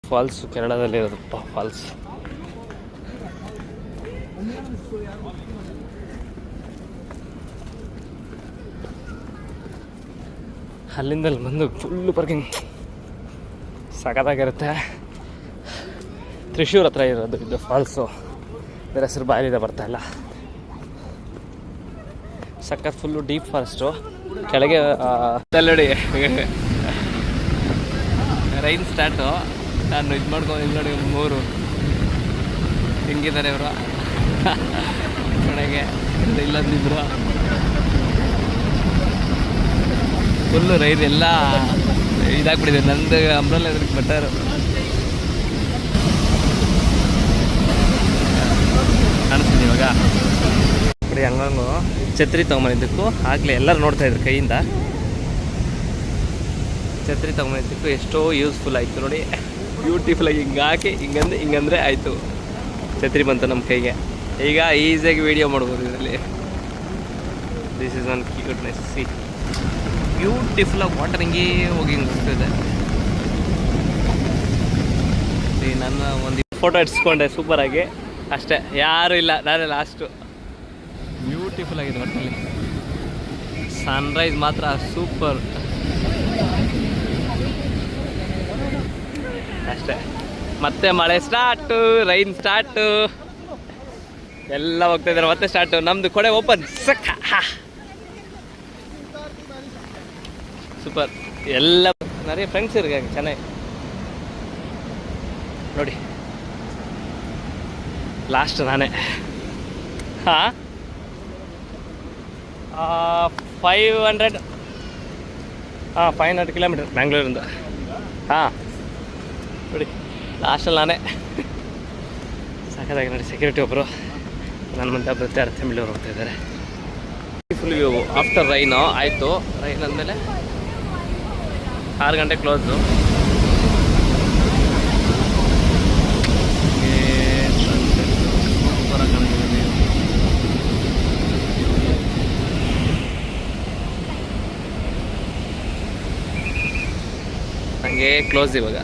Falls ಕೇರಳದಲ್ಲಿ ಇರೋದಪ್ಪ falls. ಅಲ್ಲಿಂದ ಬಂದು ಫುಲ್ಲು ಪಾರ್ಕಿಂಗ್ ಸಖತ್ತಾಗಿರುತ್ತೆ. ತ್ರಿಶೂರ್ ಹತ್ರ ಇರೋದು ಇದು ಫಾಲ್ಸು. ಬೇರೆ ಹೆಸರು ಬಾಯಿಲಿದೆ ಬರ್ತಾಯಿಲ್ಲ. ಸಖತ್ ಫುಲ್ಲು ಡೀಪ್ ಫಾರೆಸ್ಟು. ಕೆಳಗೆ ನೋಡಿ ರೈನ್ ಸ್ಟಾರ್ಟು. ನಾನು ಇದು ಮಾಡ್ಕೊಂಡು ಇಲ್ಲಿ ನೋಡಿ 3 ಹಿಂಗಿದ್ದಾರೆ ಇವರು ಕಡೆಗೆ ಇಲ್ಲಂದಿದ್ರು. ಫುಲ್ಲು ರೈನ್ ಎಲ್ಲ ಇದಾಗ್ಬಿಟ್ಟಿದೆ. ನಂದು ಅಂಬ್ರೆಲ್ಲ ಇದ್ರಿಗೆ ಬೆಟರು. ಕಾಣಿಸ್ತೀನಿ ಇವಾಗ ನೋಡಿ ಹಂಗಂಗು ಛತ್ರಿ ತೊಗೊಂಬಂದಿದ್ದಕ್ಕೂ ಆಗಲೇ ಎಲ್ಲರೂ ನೋಡ್ತಾಯಿದ್ರು ಕೈಯಿಂದ. ಛತ್ರಿ ತೊಗೊಂಬಂದಿದ್ದಕ್ಕೂ ಎಷ್ಟೋ ಯೂಸ್ಫುಲ್ ಆಯಿತು ನೋಡಿ. ಬ್ಯೂಟಿಫುಲ್ಲಾಗಿ ಹಿಂಗೆ ಹಾಕಿ ಹಿಂಗಂದರೆ ಆಯಿತು. ಛತ್ರಿ ಬಂತು ನಮ್ಮ ಕೈಗೆ. ಈಗ ಈಸಿಯಾಗಿ ವೀಡಿಯೋ ಮಾಡ್ಬೋದು ಇದರಲ್ಲಿ. This is one cuteness. See ಬ್ಯೂಟಿಫುಲ್ಲಾಗಿ ವಾಟರ್ ಹಿಂಗೇ ಹೋಗಿ ಹಿಂಗೆ ಹೋಗ್ತಿದೆ. ನನ್ನ ಒಂದು ಫೋಟೋ ಇಡ್ಸ್ಕೊಂಡೆ ಸೂಪರಾಗಿ. ಅಷ್ಟೇ, ಯಾರೂ ಇಲ್ಲ, ನಾನೇ ಲಾಸ್ಟು. ಬ್ಯೂಟಿಫುಲ್ ಆಗಿದೆ ಒಟ್ಟಲ್ಲಿ. ಸನ್ರೈಸ್ ಮಾತ್ರ ಸೂಪರ್. ಅಷ್ಟೇ, ಮತ್ತೆ ಮಳೆ ಸ್ಟಾರ್ಟು, ರೈನ್ ಸ್ಟಾರ್ಟು, ಎಲ್ಲ ಹೋಗ್ತಾ ಇದ್ದಾರೆ. ಮತ್ತೆ ಸ್ಟಾರ್ಟು. ನಮ್ಮದು ಕೊಡೆ ಓಪನ್. ಸೂಪರ್. ಎಲ್ಲ நிறைய ಫ್ರೆಂಡ್ಸ್ இருக்காங்க ಚೆನ್ನಾಗಿ ನೋಡಿ. ಲಾಸ್ಟ್ ನಾನೇ. 500 500 ಕಿಲೋಮೀಟರ್ ಬ್ಯಾಂಗ್ಳೂರಿಂದ. ನೋಡಿ ಲಾಸ್ಟಲ್ಲಿ ನಾನೇ. ಸಾಕಾಗಿ ನೋಡಿ. ಸೆಕ್ಯೂರಿಟಿ ಒಬ್ಬರು ನನ್ನ ಮುಂದೆ ಒಬ್ಬರು ತಮಿಳವ್ರು ಹೋಗ್ತಾ ಇದ್ದಾರೆ. ಫುಲ್ ವ್ಯೂ ಆಫ್ಟರ್ ರೈನು ಆಯಿತು. ರೈನ್ ಅಂದಮೇಲೆ 6 ಗಂಟೆ ಕ್ಲೋಸು. ಹಂಗೆ ಕ್ಲೋಸ್ ಇವಾಗ.